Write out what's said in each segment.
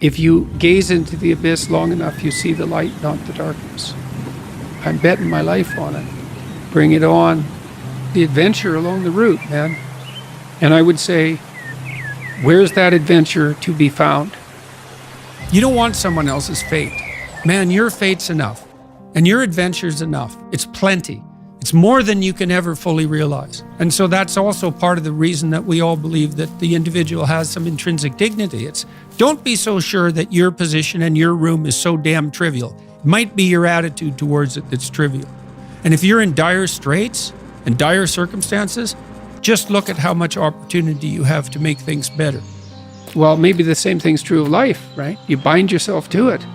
If you gaze into the abyss long enough, you see the light, not the darkness. I'm betting my life on it. Bring it on. The adventure along the route, man. And I would say, where's that adventure to be found? You don't want someone else's fate. Man, your fate's enough. And your adventure's enough. It's plenty. It's more than you can ever fully realize. And so that's also part of the reason that we all believe that the individual has some intrinsic dignity. It's don't be so sure that your position and your room is so damn trivial. It might be your attitude towards it that's trivial. And if you're in dire straits and dire circumstances, just look at how much opportunity you have to make things better. Well, maybe the same thing's true of life, right? You bind yourself to it.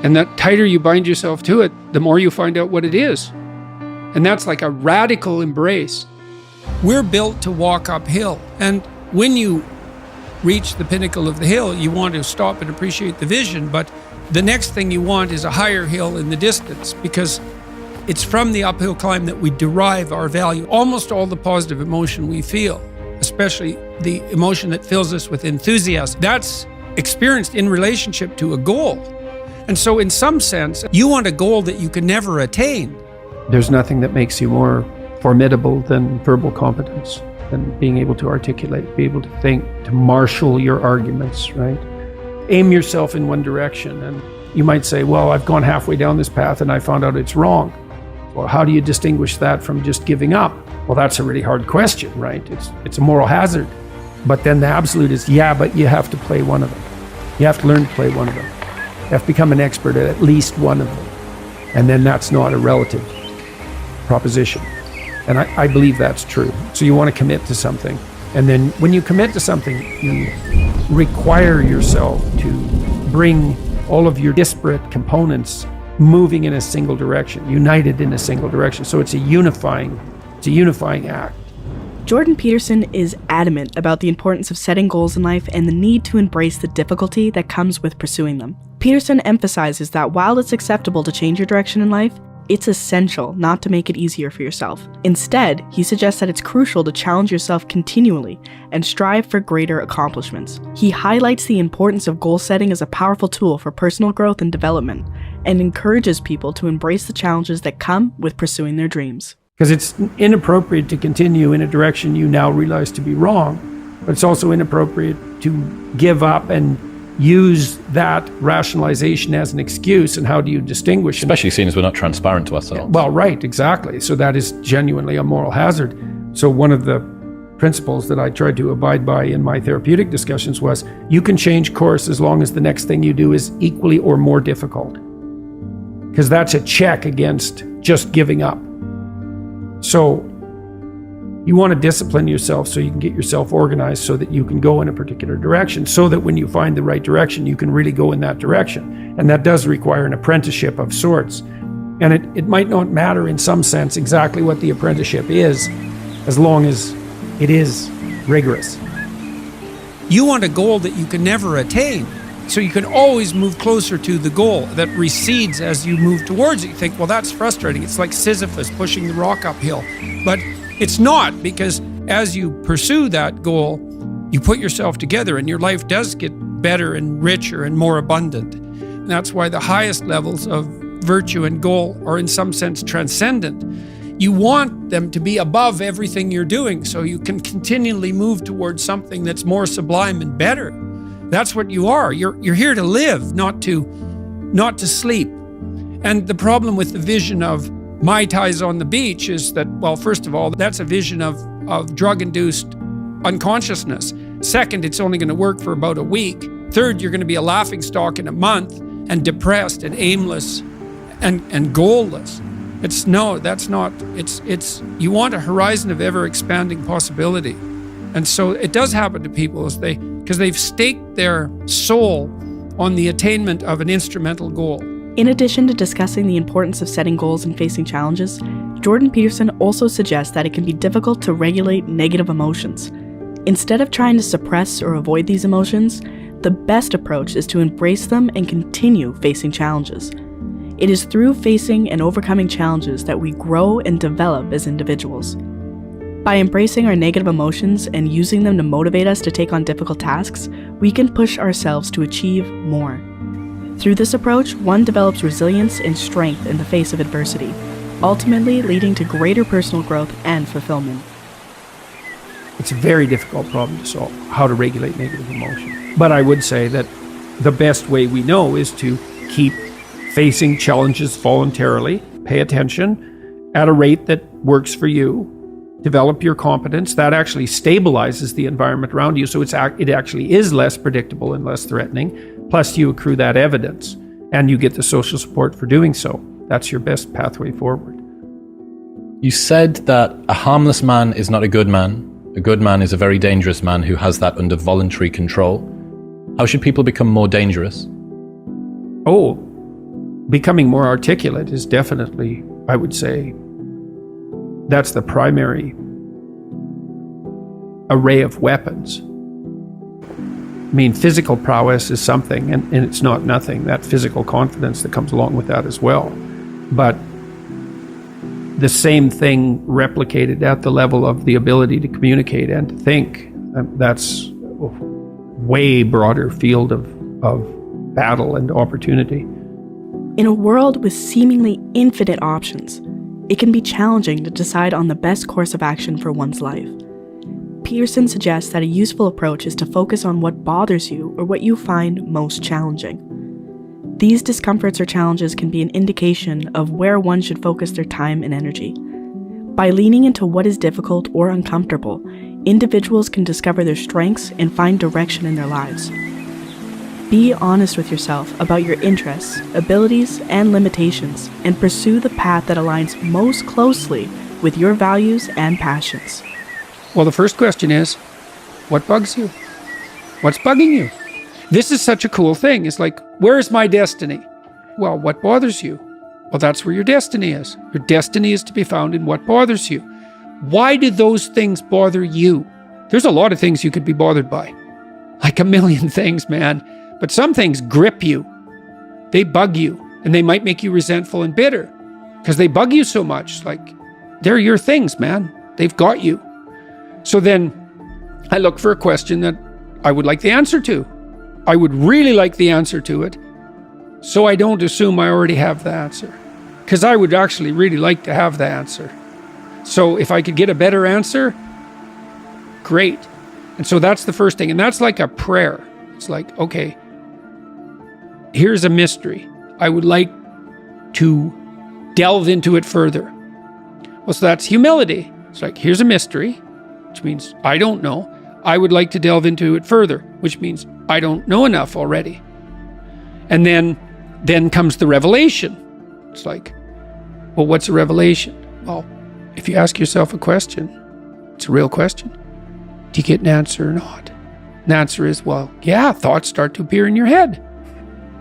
And the tighter you bind yourself to it, the more you find out what it is. And that's like a radical embrace. We're built to walk uphill. And when you reach the pinnacle of the hill, you want to stop and appreciate the vision. But the next thing you want is a higher hill in the distance, because it's from the uphill climb that we derive our value. Almost all the positive emotion we feel, especially the emotion that fills us with enthusiasm, that's experienced in relationship to a goal. And so in some sense, you want a goal that you can never attain. There's nothing that makes you more formidable than verbal competence, than being able to articulate, be able to think, to marshal your arguments, right? Aim yourself in one direction. And you might say, well, I've gone halfway down this path and I found out it's wrong. Well, how do you distinguish that from just giving up? Well, that's a really hard question, right? It's a moral hazard. But then the absolute is, yeah, but you have to play one of them. You have to learn to play one of them. You have to become an expert at least one of them. And then that's not a relative proposition. And I believe that's true. So you want to commit to something. And then when you commit to something, you require yourself to bring all of your disparate components moving in a single direction, united in a single direction. So it's a unifying act. Jordan Peterson is adamant about the importance of setting goals in life and the need to embrace the difficulty that comes with pursuing them. Peterson emphasizes that while it's acceptable to change your direction in life, it's essential not to make it easier for yourself. Instead, he suggests that it's crucial to challenge yourself continually and strive for greater accomplishments. He highlights the importance of goal setting as a powerful tool for personal growth and development, and encourages people to embrace the challenges that come with pursuing their dreams. Because it's inappropriate to continue in a direction you now realize to be wrong, but it's also inappropriate to give up and use that rationalization as an excuse. And how do you distinguish? Especially seeing as we're not transparent to ourselves. Well, right, exactly. So that is genuinely a moral hazard. So one of the principles that I tried to abide by in my therapeutic discussions was, you can change course as long as the next thing you do is equally or more difficult. Because that's a check against just giving up. So you want to discipline yourself so you can get yourself organized so that you can go in a particular direction, so that when you find the right direction, you can really go in that direction. And that does require an apprenticeship of sorts. And it might not matter in some sense exactly what the apprenticeship is, as long as it is rigorous. You want a goal that you can never attain, so you can always move closer to the goal that recedes as you move towards it. You think, well, that's frustrating. It's like Sisyphus pushing the rock uphill. But it's not, because as you pursue that goal, you put yourself together and your life does get better and richer and more abundant. And that's why the highest levels of virtue and goal are in some sense transcendent. You want them to be above everything you're doing so you can continually move towards something that's more sublime and better. That's what you are. You're here to live, not to sleep. And the problem with the vision of Mai Tais on the beach is that, well, first of all, that's a vision of drug-induced unconsciousness. Second, it's only going to work for about a week. Third, you're going to be a laughingstock in a month and depressed and aimless and goalless. You want a horizon of ever-expanding possibility. And so it does happen to people because they've staked their soul on the attainment of an instrumental goal. In addition to discussing the importance of setting goals and facing challenges, Jordan Peterson also suggests that it can be difficult to regulate negative emotions. Instead of trying to suppress or avoid these emotions, the best approach is to embrace them and continue facing challenges. It is through facing and overcoming challenges that we grow and develop as individuals. By embracing our negative emotions and using them to motivate us to take on difficult tasks, we can push ourselves to achieve more. Through this approach, one develops resilience and strength in the face of adversity, ultimately leading to greater personal growth and fulfillment. It's a very difficult problem to solve, how to regulate negative emotion. But I would say that the best way we know is to keep facing challenges voluntarily, pay attention at a rate that works for you, develop your competence. That actually stabilizes the environment around you, so it actually is less predictable and less threatening. Plus, you accrue that evidence, and you get the social support for doing so. That's your best pathway forward. You said that a harmless man is not a good man. A good man is a very dangerous man who has that under voluntary control. How should people become more dangerous? Oh, becoming more articulate is definitely, I would say, that's the primary array of weapons. I mean, physical prowess is something, and it's not nothing. That physical confidence that comes along with that as well. But the same thing replicated at the level of the ability to communicate and to think, that's a way broader field of battle and opportunity. In a world with seemingly infinite options, it can be challenging to decide on the best course of action for one's life. Peterson suggests that a useful approach is to focus on what bothers you or what you find most challenging. These discomforts or challenges can be an indication of where one should focus their time and energy. By leaning into what is difficult or uncomfortable, individuals can discover their strengths and find direction in their lives. Be honest with yourself about your interests, abilities, and limitations, and pursue the path that aligns most closely with your values and passions. Well, the first question is, what bugs you? What's bugging you? This is such a cool thing. It's like, where is my destiny? Well, what bothers you? Well, that's where your destiny is. Your destiny is to be found in what bothers you. Why do those things bother you? There's a lot of things you could be bothered by. Like a million things, man. But some things grip you. They bug you. And they might make you resentful and bitter. Because they bug you so much. Like, they're your things, man. They've got you. So then I look for a question that I would like the answer to. I would really like the answer to it, so I don't assume I already have the answer. Because I would actually really like to have the answer. So if I could get a better answer, great. And so that's the first thing. And that's like a prayer. It's like, okay, here's a mystery. I would like to delve into it further. Well, so that's humility. It's like, here's a mystery, which means I don't know. I would like to delve into it further, which means I don't know enough already. And then comes the revelation. It's like, well, what's a revelation? Well, if you ask yourself a question, it's a real question. Do you get an answer or not? And the answer is, well, yeah, thoughts start to appear in your head.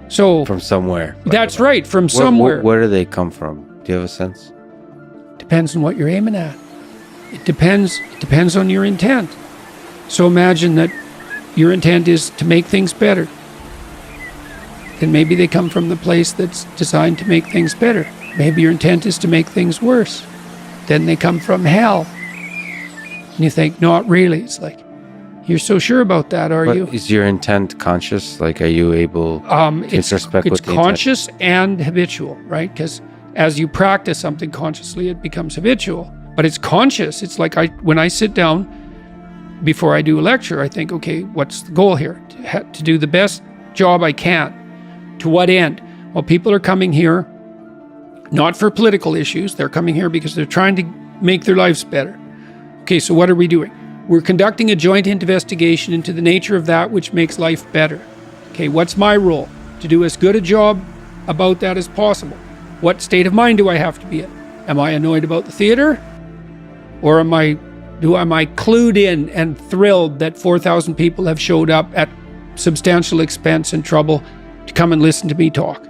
So from somewhere. That's right, from somewhere. Where do they come from? Do you have a sense? Depends on what you're aiming at. It depends on your intent. So imagine that your intent is to make things better. Then maybe they come from the place that's designed to make things better. Maybe your intent is to make things worse. Then they come from hell. And you think, not really. It's like, you're so sure about that, are you? Is your intent conscious? Like, are you able to introspect it's with the conscious and habitual, right? Because as you practice something consciously, it becomes habitual. But it's conscious. It's like when I sit down before I do a lecture, I think, okay, what's the goal here? To do the best job I can. To what end? Well, people are coming here not for political issues. They're coming here because they're trying to make their lives better. Okay, so what are we doing? We're conducting a joint investigation into the nature of that which makes life better. Okay, what's my role? To do as good a job about that as possible. What state of mind do I have to be in? Am I annoyed about the theater? Or am I clued in and thrilled that 4,000 people have showed up at substantial expense and trouble to come and listen to me talk?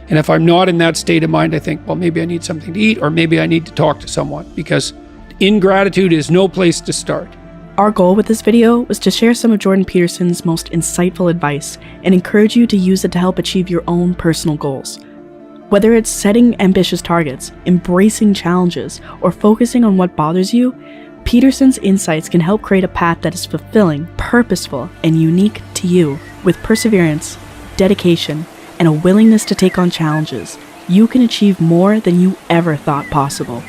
And if I'm not in that state of mind, I think, well, maybe I need something to eat, or maybe I need to talk to someone, because ingratitude is no place to start. Our goal with this video was to share some of Jordan Peterson's most insightful advice and encourage you to use it to help achieve your own personal goals. Whether it's setting ambitious targets, embracing challenges, or focusing on what bothers you, Peterson's insights can help create a path that is fulfilling, purposeful, and unique to you. With perseverance, dedication, and a willingness to take on challenges, you can achieve more than you ever thought possible.